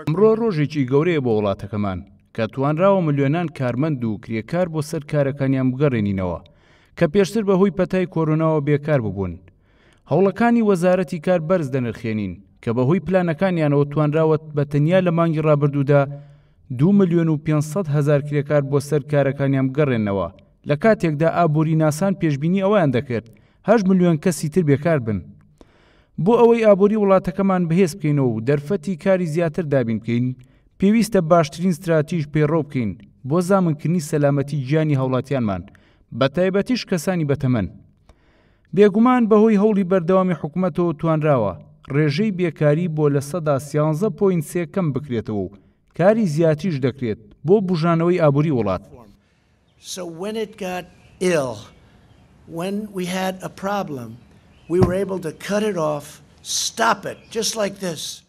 ئەمڕۆ ڕۆژێکی گەورەیە بۆ وڵاتەکەمان کە توانراوە ملیۆنان کارمەند و کرێکار بۆ سەر کارەکانیان بگەڕێنینەوە کە پێشتر بەهۆی پەتای کۆرۆناوە بێکار ببوون. هەوڵەکانی وەزارەتی کار بەرز دەنرخێنین کە بەهۆی پلانەکانیانەوە توانراوە بە تەنیا لە مانگی ڕابردوودا 2,500,000 کرێکار بۆ سەر کارەکانیان بگەڕێنەوە لە کاتێکدا ئابووری ناسان پێشبینی ئەویان دەکرد 8 ملیۆن کەسی تر بێکار بن. بۆ ئەوەی ئابووری وڵاتەکەمان بەهێز بکەینەوە و دەرفەتی کاری زیاتر دابین بکەین پێویستە باشترین ستراتیژ پەیڕەو بکەین بۆ زامنکردنی سەلامەتی گیانی هاوڵاتیانمان بە تایبەتیش کەسانی بەتەمەن. بێگومان بەهۆی هەوڵی بەردەوامی حکوومەتەوە توانراوە ڕێژەی بێکاری بۆ لە 13.3 کەم بکرێتەوە و کاری زیاتیش دەکرێت بۆ بژانەوەی ئابووری وڵات. So when it got ill, when we had a problem, we were able to cut it off, stop it, just like this.